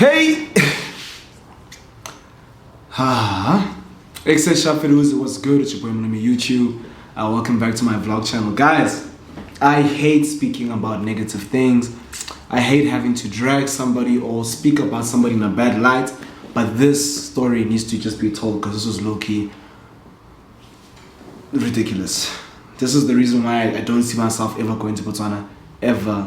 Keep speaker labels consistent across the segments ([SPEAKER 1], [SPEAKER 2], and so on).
[SPEAKER 1] Hey! Ekse, shap, fede, what's good? It's your boy Manami YouTube. Welcome back to my vlog channel. Guys, I hate speaking about negative things. I hate having to drag somebody or speak about somebody in a bad light. But this story needs to just be told because this was low-key ridiculous. This is the reason why I don't see myself ever going to Botswana ever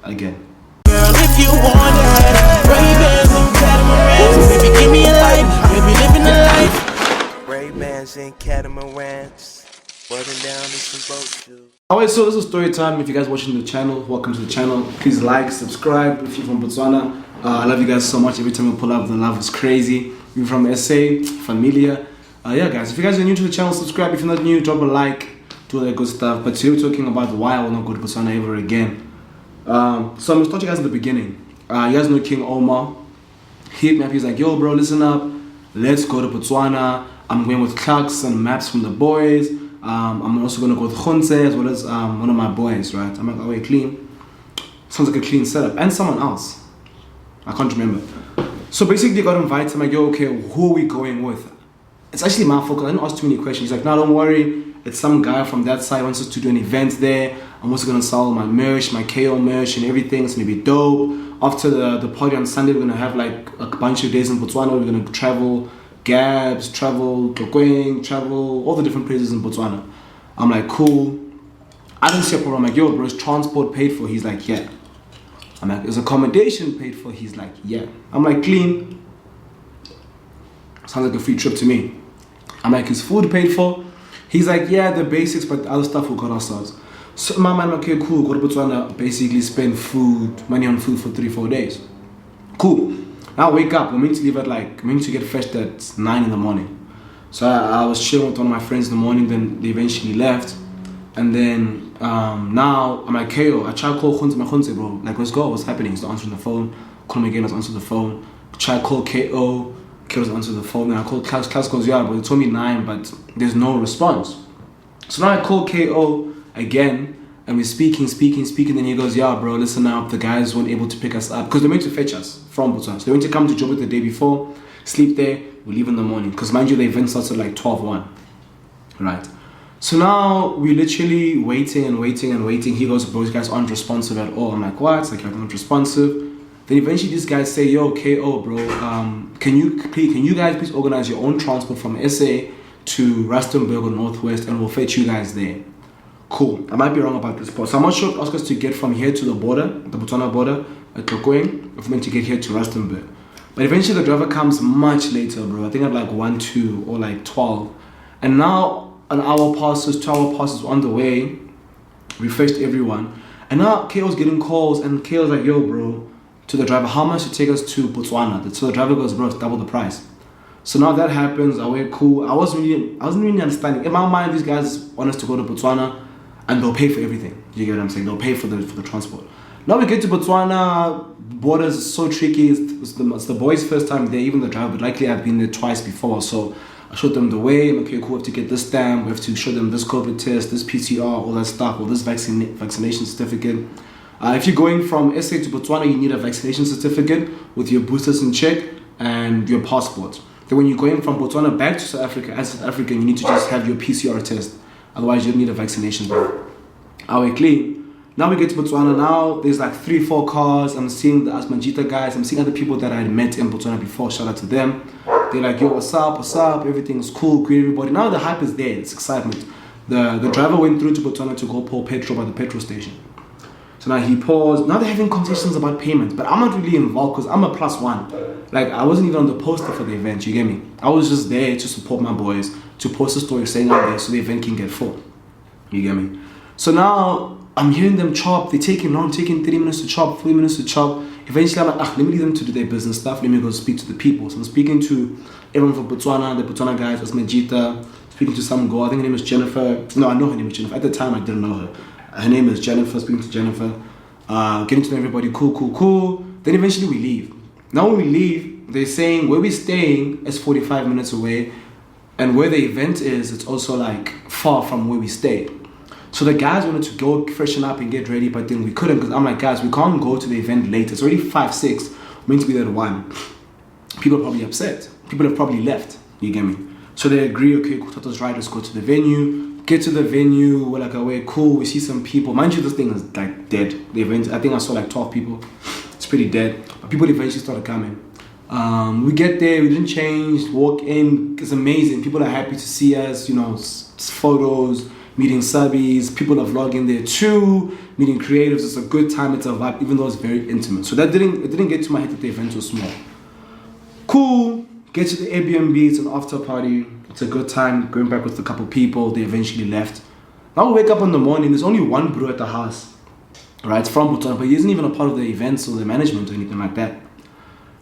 [SPEAKER 1] again.
[SPEAKER 2] Girl, if you want it, Ray-Bans and catamarans, baby, give me a light, baby, living the life. Ray-Bans and catamarans, buzzing down in some boat shoes.
[SPEAKER 1] Alright, so this is story time. If you guys are watching the channel, welcome to the channel. Please like, subscribe if you're from Botswana. I love you guys so much. Every time we pull up, the love is crazy. You're from Ekse, familia. Yeah, guys, if you guys are new to the channel, subscribe. If you're not new, drop a like, do all that good stuff. But today we're talking about why I will not go to Botswana ever again. So I'm gonna start you guys at the beginning. You guys know King Omar. He hit me up. He's like, yo, bro, listen up. Let's go to Botswana. I'm going with Clarks and maps from the boys. I'm also gonna go with Khonse as well as one of my boys, right? I'm like, oh wait, clean. Sounds like a clean setup. And someone else. I can't remember. So basically, got invited. I'm like, yo, okay, who are we going with? It's actually my fault because I didn't ask too many questions. He's like, no, don't worry. It's some guy from that side wants us to do an event there. I'm also gonna sell my merch, my KO merch and everything. It's gonna be dope. After the party on Sunday, we're gonna have like a bunch of days in Botswana. We're gonna travel Gabs, travel Tlokweng, travel all the different places in Botswana. I'm like, cool. I didn't see a problem. I'm like, yo, bro, is transport paid for? He's like, yeah. I'm like, is accommodation paid for? He's like, yeah. I'm like, clean. Sounds like a free trip to me. I'm like, is food paid for? He's like, yeah, the basics, but the other stuff we'll got ourselves. So my man, okay, cool. Go to Botswana, basically spend money on food for 3-4 days. Cool. Now wake up. We're meant to leave at we're meant to get fetched at 9 in the morning. So I was chilling with one of my friends in the morning. Then they eventually left. And then now I'm like, KO. I try to call Khonse, my Khonse, bro. Like, let's go. What's happening? He's not answering the phone. Call him again. Let's answer the phone. Try to call KO. KO doesn't answer the phone. Then I called Klaus. Klaus goes, yeah, but they told me 9, but there's no response. So now I call KO again. And we're speaking. Then he goes, yeah, bro, listen up. The guys weren't able to pick us up because they went to fetch us from Botswana. So they went to come to Joburg the day before, sleep there, we leave in the morning. Because mind you, the event starts at like 12:01. Right. So now we're literally waiting. He goes, bro, these guys aren't responsive at all. I'm like, what? It's like, you're not responsive. Then eventually these guys say, yo, KO, bro, can you guys please organize your own transport from SA to Rustenburg or Northwest and we'll fetch you guys there. Cool. I might be wrong about this part. So I'm not sure if ask us to get from here to the border, the Botswana border at Tlokweng, if we're meant to get here to Rustenburg. But eventually the driver comes much later, bro. I think at like 1, 2 or like 12. And now an hour passes, 2 hour passes on the way. We fetched everyone. And now KO's getting calls and KO's like, yo, bro, to the driver, how much to take us to Botswana? So the driver goes, bro, it's double the price. So now that happens, I went cool. I wasn't really understanding. In my mind, these guys want us to go to Botswana and they'll pay for everything. You get what I'm saying? They'll pay for the transport. Now we get to Botswana, borders is so tricky. It's the boys' first time there, even the driver, but likely I've been there twice before. So I showed them the way. I'm okay, cool, we have to get this stamp, we have to show them this COVID test, this PCR, all that stuff, or this vaccination certificate. If you're going from SA to Botswana, you need a vaccination certificate with your boosters in check and your passport. Then when you're going from Botswana back to South Africa, as South African, you need to just have your PCR test. Otherwise, you don't need a vaccination, bro. Are we clean? Now we get to Botswana. Now there's like 3-4 cars. I'm seeing the Asmajita guys. I'm seeing other people that I had met in Botswana before. Shout out to them. They're like, yo, what's up? Everything's cool. Greet everybody. Now the hype is there. It's excitement. The driver went through to Botswana to go pour petrol by the petrol station. So now he paused. Now they're having conversations about payment. But I'm not really involved because I'm a +1. Like, I wasn't even on the poster for the event. You get me? I was just there to support my boys, to post a story saying I'm there so the event can get full. You get me? So now I'm hearing them chop. They're taking 30 minutes to chop, 40 minutes to chop. Eventually I'm like, let me leave them to do their business stuff. Let me go speak to the people. So I'm speaking to everyone from Botswana, the Botswana guys, Asmajita, speaking to some girl. I think her name is Jennifer. No, I know her name is Jennifer. At the time I didn't know her. Her name is Jennifer, speaking to Jennifer. Getting to know everybody, cool. Then eventually we leave. Now when we leave, they're saying where we're staying is 45 minutes away. And where the event is, it's also like far from where we stay. So the guys wanted to go freshen up and get ready, but then we couldn't because I'm like, guys, we can't go to the event late. It's already 5, 6. meant to be there at 1. People are probably upset. People have probably left. You get me? So they agree, okay, cool, Toto's right, let's go to the venue. Get to the venue, we're like, away, cool, we see some people. Mind you, this thing is like dead. The event, I think I saw like 12 people. It's pretty dead. But people eventually started coming. We get there, we didn't change, walk in, it's amazing. People are happy to see us, you know, photos, meeting subbies, people are vlogging there too, meeting creatives. It's a good time, it's a vibe, even though it's very intimate. So it didn't get to my head that the event was small. Cool, get to the Airbnb, it's an after party, it's a good time, going back with a couple people, they eventually left. Now we wake up in the morning, there's only one bro at the house, right, it's from Botswana, but he isn't even a part of the events or the management or anything like that.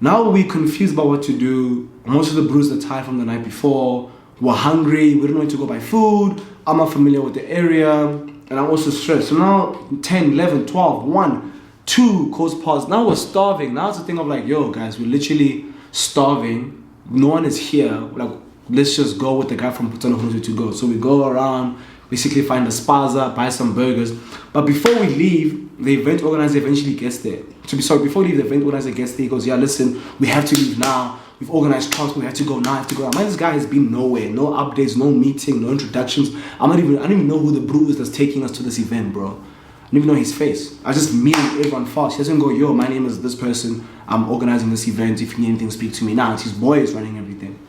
[SPEAKER 1] Now we're confused about what to do. Most of the brews are tired from the night before, we're hungry, we don't know where to go buy food, I'm not familiar with the area, and I'm also stressed. So now 10, 11, 12, 1, 2 calls past, now we're starving. Now it's a thing of like, yo guys, we're literally starving, no one is here, like let's just go with the guy from Botswana who knows where to go. So we go around, basically find a spaza, buy some burgers, but before we leave, the event organizer eventually gets there. Before we leave, the event organizer gets there, he goes, yeah listen, we have to leave now, we've organized transport, we have to go now, Man, this guy has been nowhere, no updates, no meeting, no introductions. I don't even know who the brew is that's taking us to this event, bro. I don't even know his face. I just meet everyone fast. He doesn't go, yo, my name is this person, I'm organizing this event, if you need anything, speak to me. Now, it's his boy is running everything.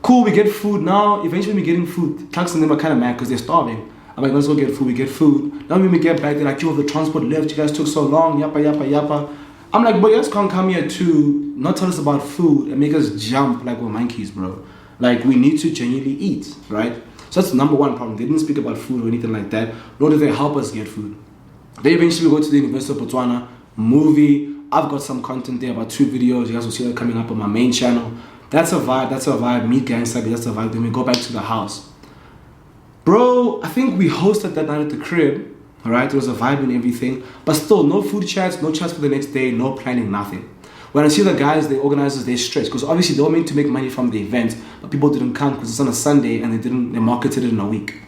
[SPEAKER 1] Cool, we get food. Now, eventually we're getting food. Clarks and them are kind of mad because they're starving. I'm like, let's go get food. We get food. Now when we get back, they're like, yo, the transport left. You guys took so long. Yappa, yappa, yappa. I'm like, boy, you guys can't come here to not tell us about food and make us jump like we're monkeys, bro. Like, we need to genuinely eat, right? So that's the number one problem. They didn't speak about food or anything like that, nor did they help us get food. They eventually go to the University of Botswana, movie. I've got some content there, about 2 videos. You guys will see that coming up on my main channel. That's a vibe. Meet gangsta, that's a vibe. Then we go back to the house. Bro, I think we hosted that night at the crib, alright? It was a vibe and everything, but still, no food chats, no chats for the next day, no planning, nothing. When I see the guys, the organizers, they're stressed because obviously they were meant to make money from the event, but people didn't come because it's on a Sunday and they marketed it in a week.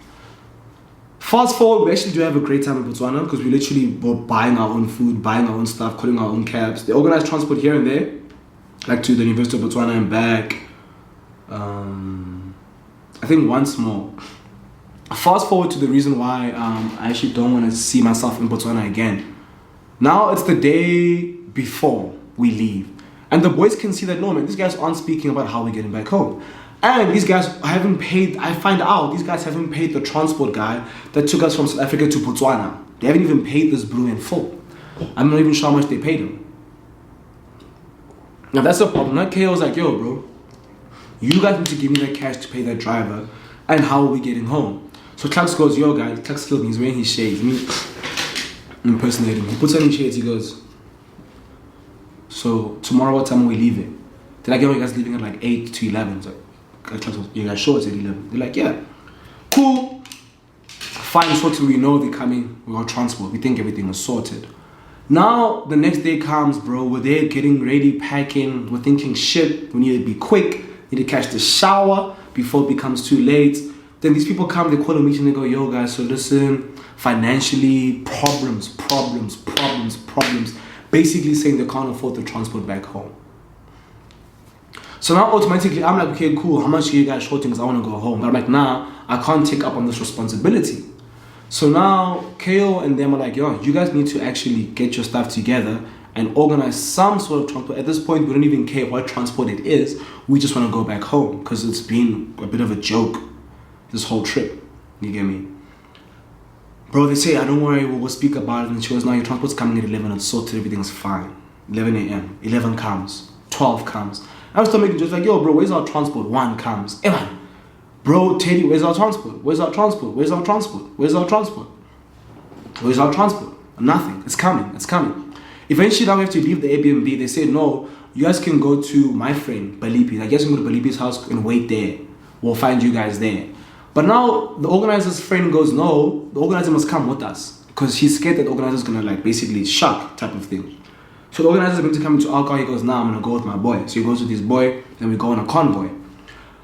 [SPEAKER 1] Fast forward, we actually do have a great time in Botswana because we literally were buying our own food, buying our own stuff, calling our own cabs. They organized transport here and there, like to the University of Botswana and back. I think once more. Fast forward to the reason why I actually don't want to see myself in Botswana again. Now it's the day before we leave. And the boys can see that, no man, these guys aren't speaking about how we're getting back home. And these guys haven't paid, I find out, these guys haven't paid the transport guy that took us from South Africa to Botswana. They haven't even paid this brew in full. I'm not even sure how much they paid him. Now that's the problem. Now KO was like, yo bro, you guys need to give me that cash to pay that driver, and how are we getting home? So Clarks goes, yo guys, Clarks killed me, he's wearing his shades. Me impersonating him. He puts on his shades, he goes, so tomorrow what time are we leaving? They're like, yo, you guys leaving at like 8 to 11. It's like, Clarks goes, you guys sure it's at 11? They're like, yeah. Cool. Fine, sorted, we know they're coming, we got transport, we think everything is sorted. Now the next day comes, bro, we're there getting ready, packing, we're thinking shit, we need to be quick, need to catch the shower before it becomes too late. Then these people come, they call a meeting, they go, yo guys, so listen, financially, problems. Basically saying they can't afford the transport back home. So now automatically, I'm like, okay, cool, how much are you guys shorting because I want to go home? But I'm like, nah, I can't take up on this responsibility. So now, KO and them are like, yo, you guys need to actually get your stuff together and organize some sort of transport. At this point, we don't even care what transport it is. We just want to go back home because it's been a bit of a joke, this whole trip. You get me? Bro, they say, don't worry, we'll speak about it. And she goes, no, your transport's coming at 11. It's sorted, everything's fine. 11 a.m. 11 comes. 12 comes. I was still making jokes like, yo, bro, where's our transport? 1 comes. Evan, bro, Teddy, where's our transport? Where's our transport? Where's our transport? Where's our transport? Where's our transport? Nothing. It's coming. It's coming. Eventually, now we have to leave the Airbnb. They say, no, you guys can go to my friend, Balipi. Like, you guys can go to Balipi's house and wait there. We'll find you guys there. But now, the organizer's friend goes, no, the organizer must come with us. Because he's scared that the organizer's going to, like, basically shock type of thing. So the organizer's going to come into our car. He goes, nah, I'm going to go with my boy. So he goes with his boy, then we go on a convoy.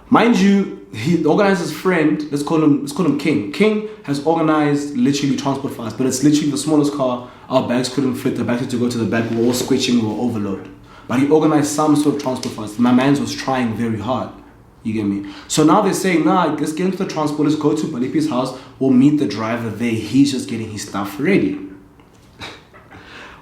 [SPEAKER 1] Mind you, the organizer's friend, let's call him King. King has organized literally transport for us, but it's literally the smallest car. Our bags couldn't fit. The bags had to go to the back. We were all squishing. We were overloaded. but he organized some sort of transport for us. My man was trying very hard. You get me? So now they're saying, nah, let's get into the transport, let's go to Balipi's house, we'll meet the driver there, he's just getting his stuff ready.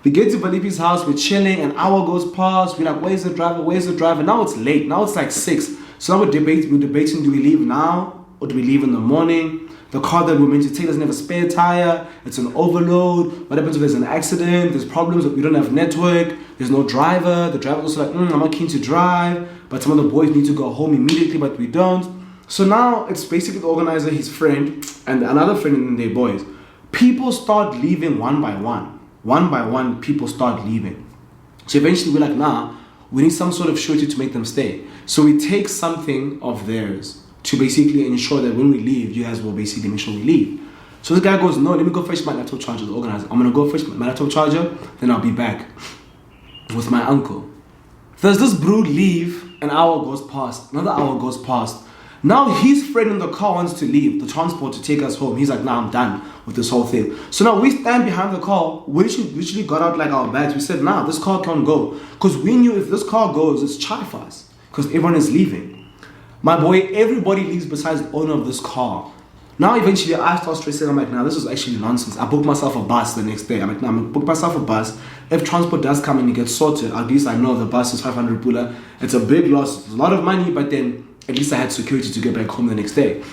[SPEAKER 1] We get to Balipi's house, we're chilling, an hour goes past, we're like, where's the driver? Now it's late, now it's like 6. So now we're debating, do we leave now or do we leave in the morning? The car that we're meant to take doesn't have a spare tire, it's an overload. What happens if there's an accident? There's problems, we don't have network, there's no driver. The driver's also like, I'm not keen to drive, but some of the boys need to go home immediately, but we don't. So now it's basically the organizer, his friend, and another friend and their boys. People start leaving one by one. One by one, people start leaving. So eventually we're like, nah, we need some sort of surety to make them stay. So we take something of theirs to basically ensure that when we leave, you guys will basically make sure we leave. So this guy goes, no, let me go fetch my laptop charger, the organizer. I'm gonna go fetch my laptop charger, then I'll be back with my uncle. There's this brood leave, an hour goes past, another hour goes past. Now his friend in the car wants to leave, the transport to take us home. He's like, nah, I'm done with this whole thing. So now we stand behind the car, we literally got out like our bags. We said, nah, this car can't go. Because we knew if this car goes, it's chai for us. Because everyone is leaving. My boy, everybody leaves besides the owner of this car. Now eventually I start stressing, I'm like, nah, this is actually nonsense. I booked myself a bus the next day. I'm like, nah, I'm gonna book myself a bus. If transport does come and it gets sorted, at least I know the bus is 500 pula. It's a big loss, it's a lot of money, but then at least I had security to get back home the next day.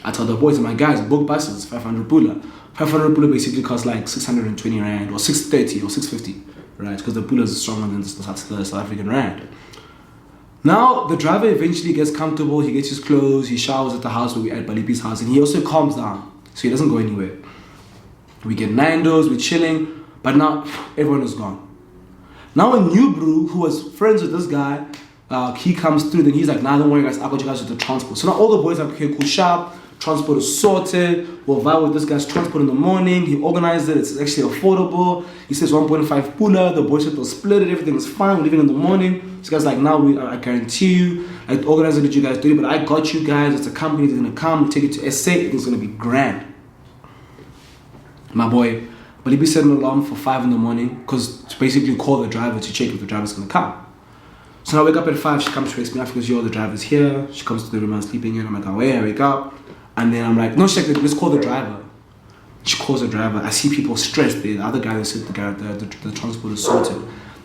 [SPEAKER 1] I told the boys, my guys, book buses, 500 pula. 500 pula basically costs like 620 rand or 630 or 650, right? Because the pula is stronger than the South African rand. Now the driver eventually gets comfortable, he gets his clothes, he showers at the house where we're at Balipi's house, and he also calms down, so he doesn't go anywhere. We get Nando's, we're chilling, but now everyone is gone. Now a new brew who was friends with this guy, he comes through, then he's like, nah, don't worry guys, I'll go you guys with the transport. So now all the boys are like, okay, cool, shap, transport is sorted, we'll vibe with this guy's transport in the morning, he organized it, it's actually affordable, he says 1.5 pula, the boys said they'll split it, everything is fine, we're leaving in the morning. This guy's like, now I guarantee you, like the organizer did you guys do it, but I got you guys, it's a company that's gonna come, take it to Ekse, it's gonna be grand. My boy, but he set an alarm for 5 in the morning, because to basically call the driver to check if the driver's gonna come. So now I wake up at 5, she comes to wakes me up, she goes, yo, the driver's here. She comes to the room I'm sleeping in, I'm like, oh, wait, I wake up. And then I'm like, no, let's call the driver. She calls the driver, I see people stressed there. The other guy that said the transport is sorted.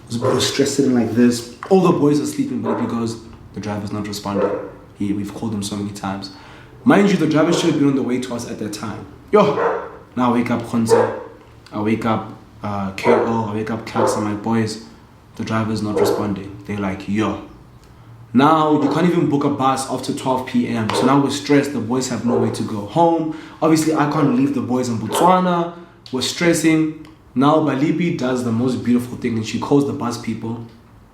[SPEAKER 1] There's people stressed sitting like this. All the boys are sleeping, but he goes, the driver's not responding. We've called him so many times. Mind you, the driver should have been on the way to us at that time. Yo, now I wake up Khonze, I wake up KO, I wake up Klax, and my boys, the driver's not responding. They're like, yo. Now, you can't even book a bus after 12 p.m. So now we're stressed, the boys have no way to go home. Obviously, I can't leave the boys in Botswana. We're stressing. Now, Balipi does the most beautiful thing, and she calls the bus people.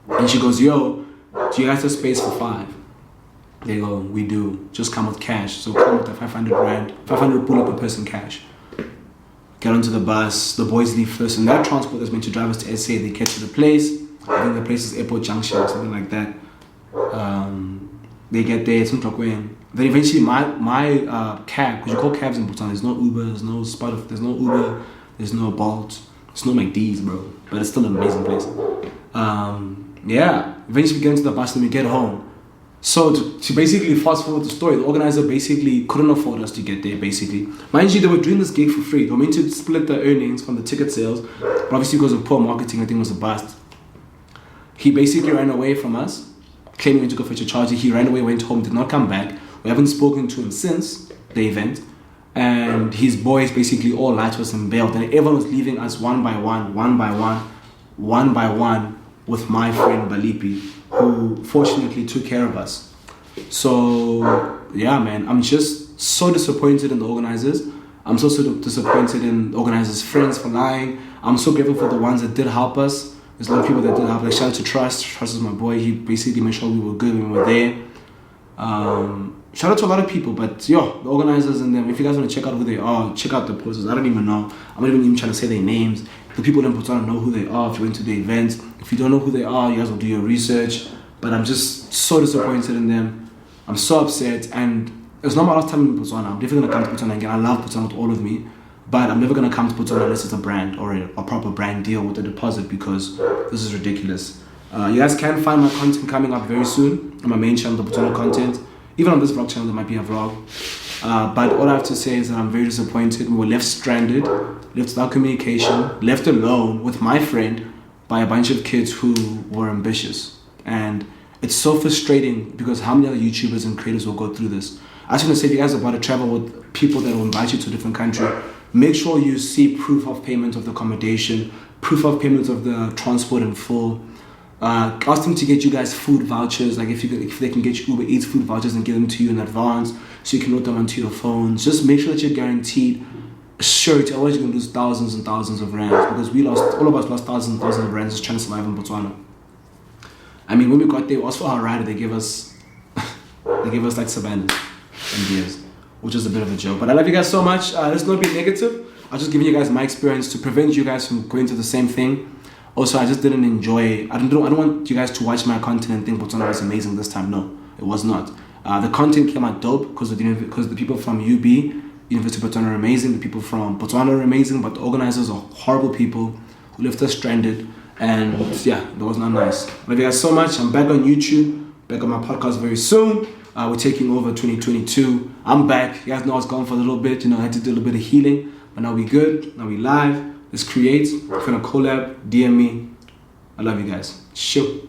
[SPEAKER 1] And she goes, yo, do you guys have space for 5? They go, we do. Just come with cash. So come with the 500 rand, 500 pull up per person cash. Get onto the bus, the boys leave first, and that transport that's meant to drive us to SA, they get to the place. I think the place is Airport Junction or something like that. They get there, it's not Then eventually my cab, because you call cabs in Botswana, there's no Uber, there's no Uber, there's no Bolt, there's no McD's, bro. But it's still an amazing place. Yeah, eventually we get into the bus and we get home. So to basically fast forward the story, the organizer basically couldn't afford us to get there, basically. Mind you, they were doing this gig for free. They were meant to split the earnings from the ticket sales, but obviously because of poor marketing, I think it was a bust. He basically ran away from us, claiming to go fetch a charger. He ran away, went home, did not come back. We haven't spoken to him since the event. And his boys basically all lied to us and bailed. And everyone was leaving us one by one, with my friend Balipi, who fortunately took care of us. So yeah, man, I'm just so disappointed in the organizers. I'm so disappointed in the organizers' friends for lying. I'm so grateful for the ones that did help us. There's a lot of people that did help. Like shout out to Trust. Trust is my boy. He basically made sure we were good when we were there. Shout out to a lot of people, but yo, the organizers and them, if you guys want to check out who they are, check out the posters. I don't even know. I'm not even trying to say their names. The people in Botswana know who they are if you went to the events. If you don't know who they are, you guys will do your research. But I'm just so disappointed in them. I'm so upset, and it's not my last time in Botswana. I'm definitely going to come to Botswana again. I love Botswana with all of me, but I'm never going to come to Botswana unless it's a brand or a proper brand deal with a deposit, because this is ridiculous. You guys can find my content coming up very soon on my main channel, the Botswana content. Even on this vlog channel, there might be a vlog. But all I have to say is that I'm very disappointed. We were left stranded, left without communication, left alone with my friend by a bunch of kids who were ambitious. And it's so frustrating because how many other YouTubers and creators will go through this? I just want to say, if you guys are about to travel with people that will invite you to a different country, make sure you see proof of payment of the accommodation, proof of payment of the transport in full. Ask them to get you guys food vouchers, like if they can get you Uber Eats food vouchers and give them to you in advance so you can load them onto your phones. Just make sure that you're guaranteed a surety, otherwise you're going to lose thousands and thousands of rands, because all of us lost thousands and thousands of rands just trying to survive in Botswana. I mean, when we got there, it was for our ride, they gave us like savannas and beers, which is a bit of a joke. But I love you guys so much. Let's not be negative. I'm just giving you guys my experience to prevent you guys from going through the same thing. Also, I just didn't enjoy. I don't want you guys to watch my content and think Botswana was amazing this time. No, it was not. The content came out dope because the people from UB, University of Botswana, are amazing. The people from Botswana are amazing, but the organizers are horrible people who left us stranded. And yeah, that was not nice. Love you guys so much. I'm back on YouTube, back on my podcast very soon. We're taking over 2022. I'm back. You guys know I was gone for a little bit. I had to do a little bit of healing, but now we good. Now we live. Let's create. If you're gonna collab, DM me. I love you guys. Sure.